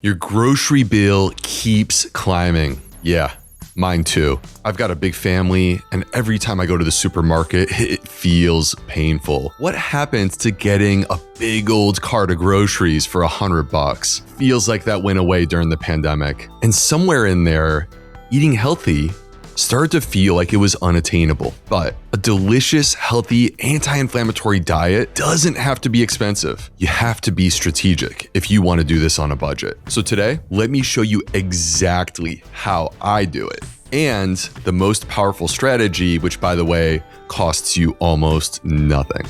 Your grocery bill keeps climbing. Yeah, mine too. I've got a big family, and every time I go to the supermarket, it feels painful. What happened to getting a big old cart of groceries for $100? Feels like that went away during the pandemic. And somewhere in there, eating healthy started to feel like it was unattainable. But a delicious, healthy, anti-inflammatory diet doesn't have to be expensive. You have to be strategic if you want to do this on a budget. So today, let me show you exactly how I do it. And the most powerful strategy, which by the way, costs you almost nothing.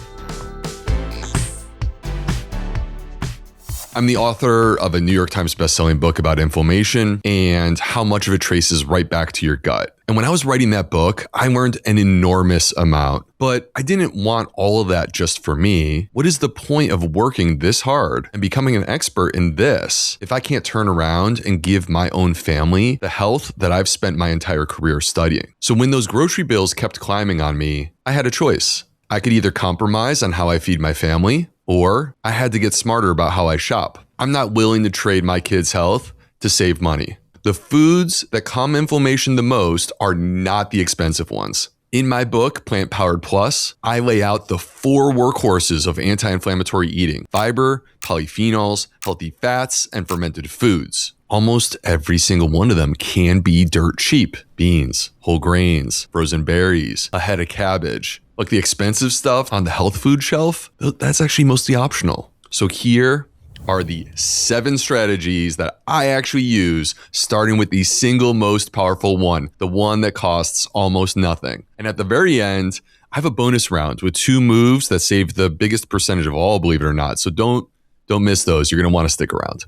I'm the author of a New York Times bestselling book about inflammation and how much of it traces right back to your gut. And when I was writing that book, I learned an enormous amount, but I didn't want all of that just for me. What is the point of working this hard and becoming an expert in this if I can't turn around and give my own family the health that I've spent my entire career studying? So when those grocery bills kept climbing on me, I had a choice. I could either compromise on how I feed my family, or I had to get smarter about how I shop. I'm not willing to trade my kids' health to save money. The foods that calm inflammation the most are not the expensive ones. In my book, Plant Powered Plus, I lay out the 4 workhorses of anti-inflammatory eating: fiber, polyphenols, healthy fats, and fermented foods. Almost every single one of them can be dirt cheap. Beans, whole grains, frozen berries, a head of cabbage. Like the expensive stuff on the health food shelf, that's actually mostly optional. So here are the 7 strategies that I actually use, starting with the single most powerful one, the one that costs almost nothing. And at the very end, I have a bonus round with 2 moves that save the biggest percentage of all, believe it or not. So don't miss those. You're going to want to stick around.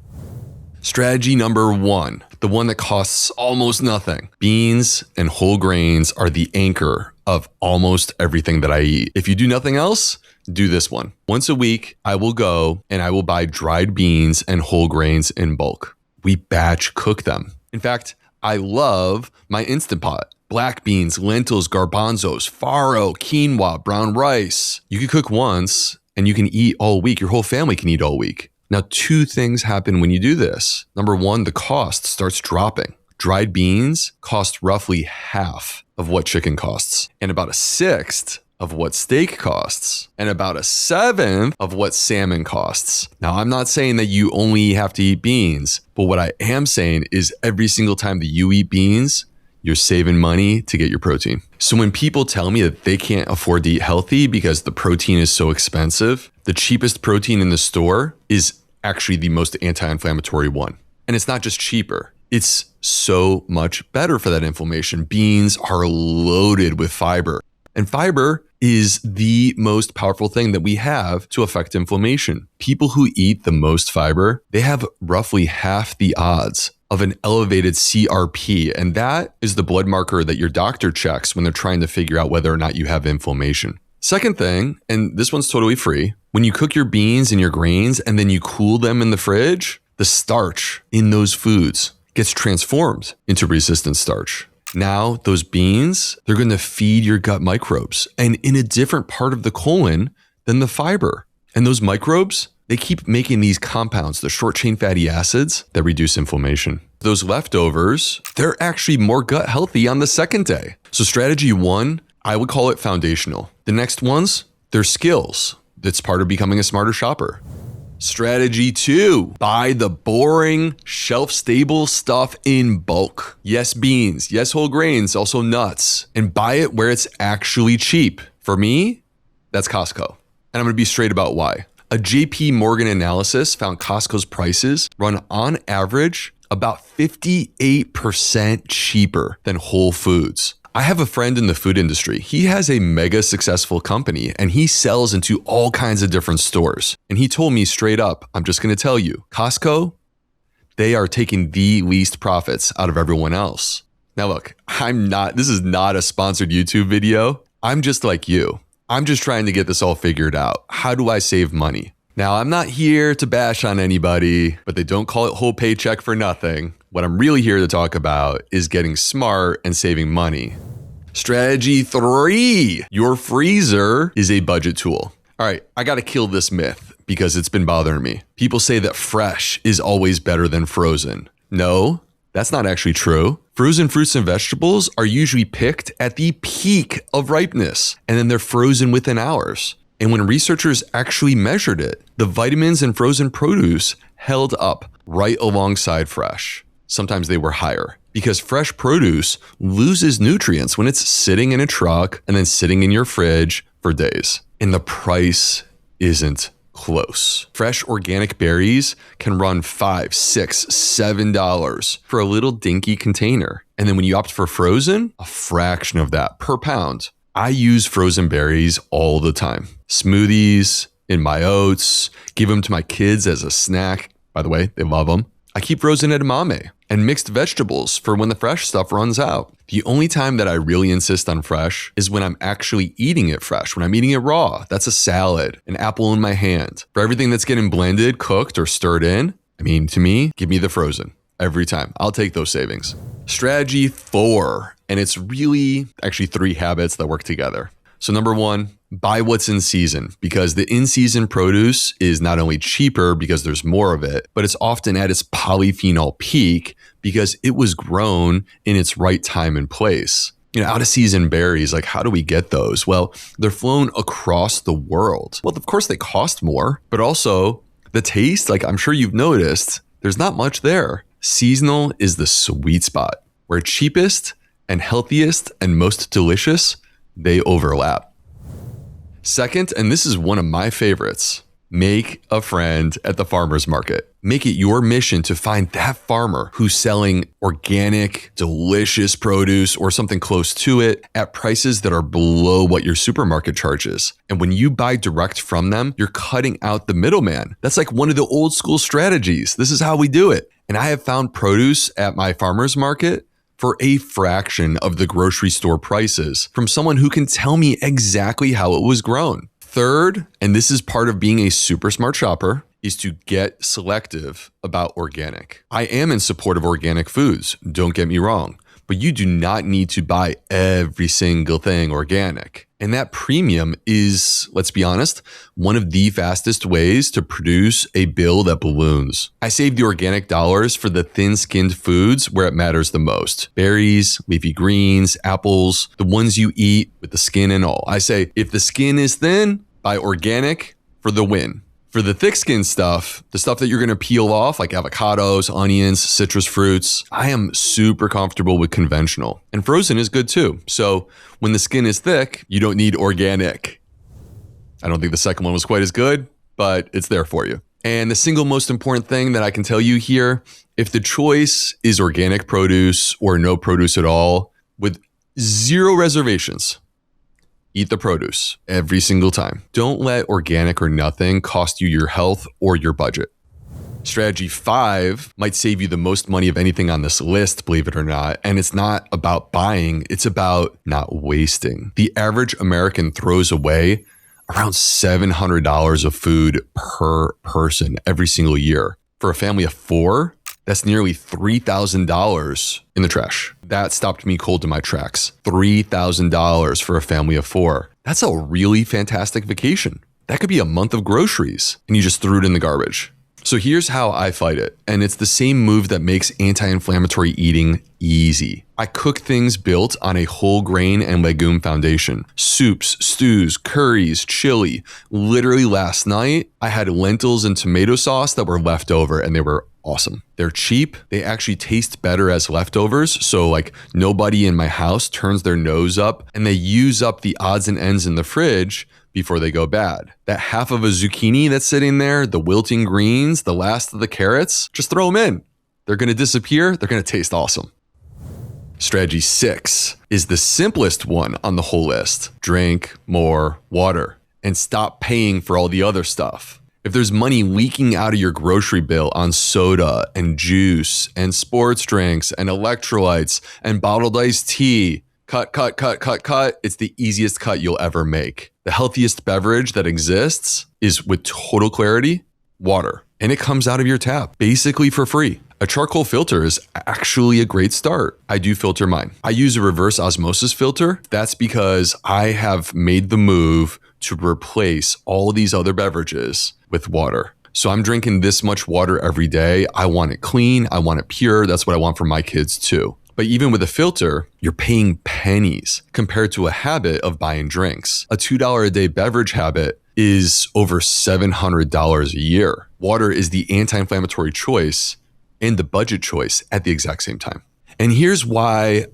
Strategy number 1, the one that costs almost nothing. Beans and whole grains are the anchor of almost everything that I eat. If you do nothing else, do this one. Once a week, I will go and I will buy dried beans and whole grains in bulk. We batch cook them. In fact, I love my Instant Pot. Black beans, lentils, garbanzos, farro, quinoa, brown rice. You can cook once and you can eat all week. Your whole family can eat all week. Now, 2 things happen when you do this. Number 1, the cost starts dropping. Dried beans cost roughly half of what chicken costs, and about 1/6 of what steak costs, and about 1/7 of what salmon costs. Now, I'm not saying that you only have to eat beans, but what I am saying is every single time that you eat beans, you're saving money to get your protein. So when people tell me that they can't afford to eat healthy because the protein is so expensive, the cheapest protein in the store is actually the most anti-inflammatory one. And it's not just cheaper, it's so much better for that inflammation. Beans are loaded with fiber, and fiber is the most powerful thing that we have to affect inflammation. People who eat the most fiber, they have roughly half the odds of an elevated CRP, and that is the blood marker that your doctor checks when they're trying to figure out whether or not you have inflammation. Second thing, and this one's totally free, when you cook your beans and your grains and then you cool them in the fridge, the starch in those foods gets transformed into resistant starch. Now, those beans, they're going to feed your gut microbes and in a different part of the colon than the fiber. And those microbes, they keep making these compounds, the short chain fatty acids that reduce inflammation. Those leftovers, they're actually more gut healthy on the second day. So strategy 1, I would call it foundational. The next ones, they're skills. That's part of becoming a smarter shopper. Strategy 2, buy the boring, shelf-stable stuff in bulk. Yes, beans. Yes, whole grains, also nuts. And buy it where it's actually cheap. For me, that's Costco. And I'm going to be straight about why. A JP Morgan analysis found Costco's prices run on average about 58% cheaper than Whole Foods. I have a friend in the food industry. He has a mega successful company and he sells into all kinds of different stores. And he told me straight up, I'm just going to tell you, Costco, they are taking the least profits out of everyone else. Now look, this is not a sponsored YouTube video. I'm just like you. I'm just trying to get this all figured out. How do I save money? Now, I'm not here to bash on anybody, but they don't call it whole paycheck for nothing. What I'm really here to talk about is getting smart and saving money. Strategy 3, your freezer is a budget tool. All right, I got to kill this myth because it's been bothering me. People say that fresh is always better than frozen. No, that's not actually true. Frozen fruits and vegetables are usually picked at the peak of ripeness, and then they're frozen within hours. And when researchers actually measured it, the vitamins in frozen produce held up right alongside fresh. Sometimes they were higher because fresh produce loses nutrients when it's sitting in a truck and then sitting in your fridge for days. And the price isn't close. Fresh organic berries can run $5, $6, $7 for a little dinky container. And then when you opt for frozen, a fraction of that per pound. I use frozen berries all the time. Smoothies, in my oats, give them to my kids as a snack. By the way, they love them. I keep frozen edamame and mixed vegetables for when the fresh stuff runs out. The only time that I really insist on fresh is when I'm actually eating it fresh. When I'm eating it raw, that's a salad, an apple in my hand. For everything that's getting blended, cooked, or stirred in, to me, give me the frozen every time. I'll take those savings. Strategy 4, and it's really actually 3 habits that work together. So number 1, buy what's in season, because the in-season produce is not only cheaper because there's more of it, but it's often at its polyphenol peak because it was grown in its right time and place. Out of season berries, like how do we get those? Well, they're flown across the world. Well, of course they cost more, but also the taste, like I'm sure you've noticed, there's not much there. Seasonal is the sweet spot where cheapest and healthiest and most delicious, they overlap. Second, and this is one of my favorites, make a friend at the farmer's market. Make it your mission to find that farmer who's selling organic, delicious produce or something close to it at prices that are below what your supermarket charges. And when you buy direct from them, you're cutting out the middleman. That's like one of the old school strategies. This is how we do it. And I have found produce at my farmer's market for a fraction of the grocery store prices from someone who can tell me exactly how it was grown. Third, and this is part of being a super smart shopper, is to get selective about organic. I am in support of organic foods, don't get me wrong, but you do not need to buy every single thing organic. And that premium is, let's be honest, one of the fastest ways to produce a bill that balloons. I save the organic dollars for the thin-skinned foods where it matters the most. Berries, leafy greens, apples, the ones you eat with the skin and all. I say, if the skin is thin, buy organic for the win. For the thick skin stuff, the stuff that you're going to peel off, like avocados, onions, citrus fruits, I am super comfortable with conventional. And frozen is good too. So when the skin is thick, you don't need organic. I don't think the second one was quite as good, but it's there for you. And the single most important thing that I can tell you here, if the choice is organic produce or no produce at all, with 0 reservations, eat the produce every single time. Don't let organic or nothing cost you your health or your budget. Strategy 5 might save you the most money of anything on this list, believe it or not. And it's not about buying, it's about not wasting. The average American throws away around $700 of food per person every single year. For a family of 4, that's nearly $3,000 in the trash. That stopped me cold in my tracks. $3,000 for a family of 4. That's a really fantastic vacation. That could be a month of groceries, and you just threw it in the garbage. So here's how I fight it. And it's the same move that makes anti-inflammatory eating easy. I cook things built on a whole grain and legume foundation. Soups, stews, curries, chili. Literally last night, I had lentils and tomato sauce that were left over, and they were awesome. They're cheap. They actually taste better as leftovers. So like nobody in my house turns their nose up, and they use up the odds and ends in the fridge before they go bad. That half of a zucchini that's sitting there, the wilting greens, the last of the carrots, just throw them in. They're going to disappear. They're going to taste awesome. Strategy 6 is the simplest one on the whole list. Drink more water and stop paying for all the other stuff. If there's money leaking out of your grocery bill on soda and juice and sports drinks and electrolytes and bottled iced tea, cut. It's the easiest cut you'll ever make. The healthiest beverage that exists is, with total clarity, water. And it comes out of your tap, basically for free. A charcoal filter is actually a great start. I do filter mine. I use a reverse osmosis filter. That's because I have made the move to replace all these other beverages with water. So I'm drinking this much water every day. I want it clean. I want it pure. That's what I want for my kids too. But even with a filter, you're paying pennies compared to a habit of buying drinks. A $2 a day beverage habit is over $700 a year. Water is the anti-inflammatory choice and the budget choice at the exact same time. And here's why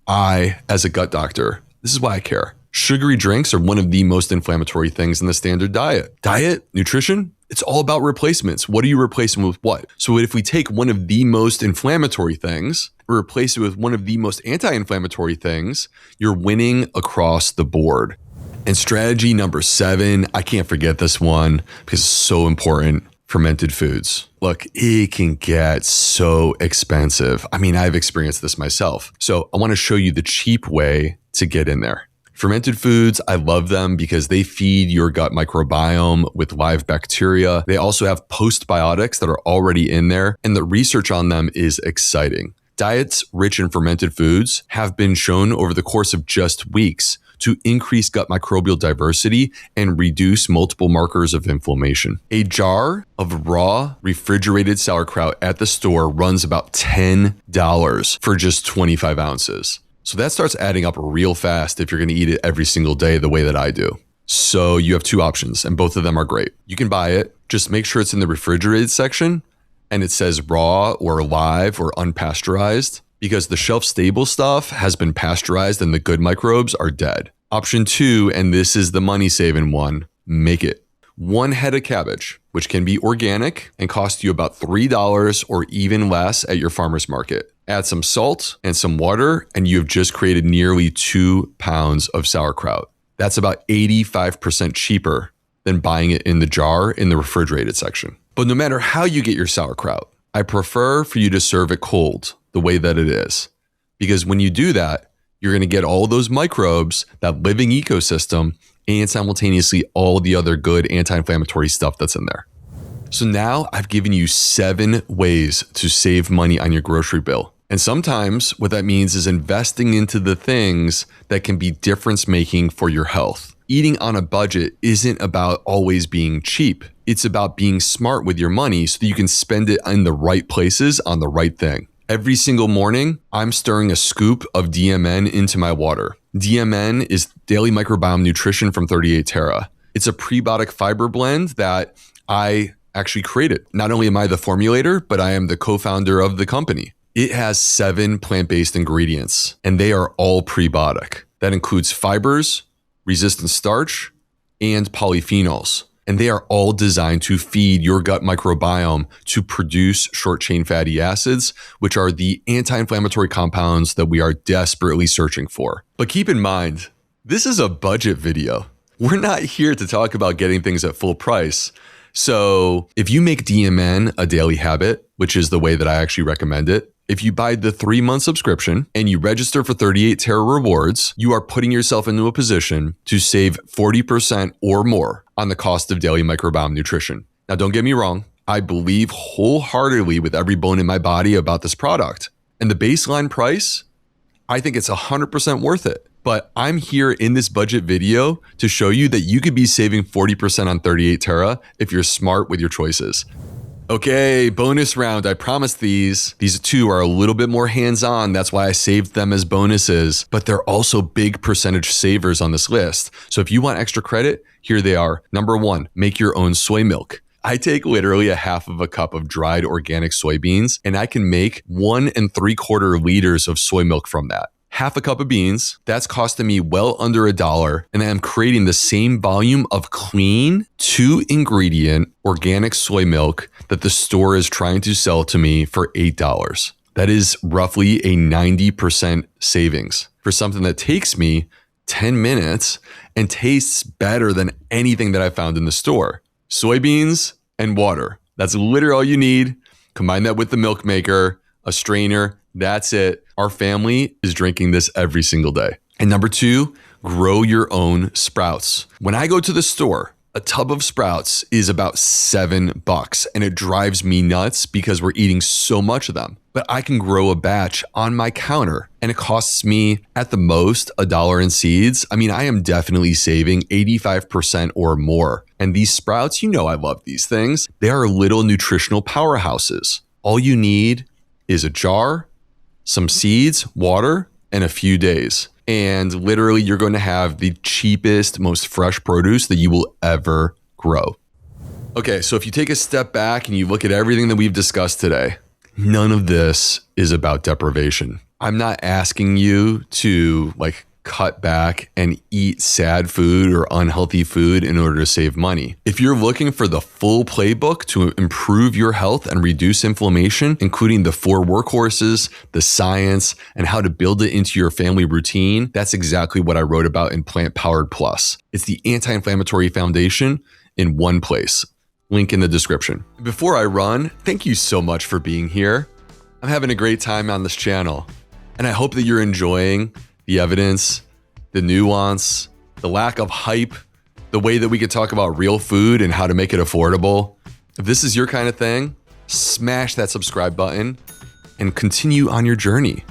I, as a gut doctor, this is why I care. Sugary drinks are one of the most inflammatory things in the standard diet. Diet, nutrition, it's all about replacements. What are you replacing with what? So if we take one of the most inflammatory things, replace it with one of the most anti-inflammatory things, you're winning across the board. And strategy number 7, I can't forget this one because it's so important. Fermented foods. Look, it can get so expensive. I mean, I've experienced this myself. So I want to show you the cheap way to get in there. Fermented foods, I love them because they feed your gut microbiome with live bacteria. They also have postbiotics that are already in there, and the research on them is exciting. Diets rich in fermented foods have been shown over the course of just weeks to increase gut microbial diversity and reduce multiple markers of inflammation. A jar of raw refrigerated sauerkraut at the store runs about $10 for just 25 ounces. So that starts adding up real fast if you're going to eat it every single day the way that I do. So you have 2 options, and both of them are great. You can buy it, just make sure it's in the refrigerated section and it says raw or live or unpasteurized, because the shelf-stable stuff has been pasteurized and the good microbes are dead. Option 2, and this is the money-saving one, make it. 1 head of cabbage, which can be organic and cost you about $3 or even less at your farmer's market. Add some salt and some water, and you've just created nearly 2 pounds of sauerkraut. That's about 85% cheaper than buying it in the jar in the refrigerated section. But no matter how you get your sauerkraut, I prefer for you to serve it cold the way that it is. Because when you do that, you're going to get all those microbes, that living ecosystem, and simultaneously all the other good anti-inflammatory stuff that's in there. So now I've given you 7 ways to save money on your grocery bill. And sometimes what that means is investing into the things that can be difference making for your health. Eating on a budget isn't about always being cheap. It's about being smart with your money so that you can spend it in the right places on the right thing. Every single morning, I'm stirring a scoop of DMN into my water. DMN is Daily Microbiome Nutrition from 38 Terra. It's a prebiotic fiber blend that I actually created. Not only am I the formulator, but I am the co-founder of the company. It has 7 plant-based ingredients, and they are all prebiotic. That includes fibers, resistant starch, and polyphenols. And they are all designed to feed your gut microbiome to produce short-chain fatty acids, which are the anti-inflammatory compounds that we are desperately searching for. But keep in mind, this is a budget video. We're not here to talk about getting things at full price. So if you make DMN a daily habit, which is the way that I actually recommend it, if you buy the 3-month subscription and you register for 38 Terra rewards, you are putting yourself into a position to save 40% or more on the cost of daily microbiome nutrition. Now, don't get me wrong. I believe wholeheartedly with every bone in my body about this product. And the baseline price, I think it's 100% worth it. But I'm here in this budget video to show you that you could be saving 40% on 38 Terra if you're smart with your choices. Okay, bonus round. I promised these. These 2 are a little bit more hands-on. That's why I saved them as bonuses, but they're also big percentage savers on this list. So if you want extra credit, here they are. Number 1, make your own soy milk. I take literally a half of a cup of dried organic soybeans, and I can make 1 3/4 liters of soy milk from that. Half a cup of beans, that's costing me well under $1, and I'm creating the same volume of clean 2-ingredient organic soy milk that the store is trying to sell to me for $8. That is roughly a 90% savings for something that takes me 10 minutes and tastes better than anything that I found in the store. Soybeans and water. That's literally all you need. Combine that with the milk maker, a strainer. That's it. Our family is drinking this every single day. And number 2, grow your own sprouts. When I go to the store, A tub of sprouts is about $7, and it drives me nuts because we're eating so much of them. But I can grow a batch on my counter, and it costs me at the most $1 in seeds. I mean, I am definitely saving 85% or more. And these sprouts, I love these things. They are little nutritional powerhouses. All you need is a jar, some seeds, water, and a few days. And literally, you're going to have the cheapest, most fresh produce that you will ever grow. Okay, so if you take a step back and you look at everything that we've discussed today, none of this is about deprivation. I'm not asking you to cut back and eat sad food or unhealthy food in order to save money. If you're looking for the full playbook to improve your health and reduce inflammation, including the 4 workhorses, the science, and how to build it into your family routine, that's exactly what I wrote about in Plant Powered Plus. It's the Anti-Inflammatory Foundation in one place. Link in the description. Before I run, thank you so much for being here. I'm having a great time on this channel, and I hope that you're enjoying the evidence, the nuance, the lack of hype, the way that we could talk about real food and how to make it affordable. If this is your kind of thing, smash that subscribe button and continue on your journey.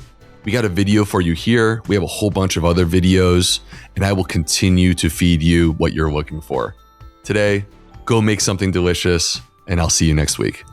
We got a video for you here. We have a whole bunch of other videos, and I will continue to feed you what you're looking for. Today, go make something delicious, and I'll see you next week.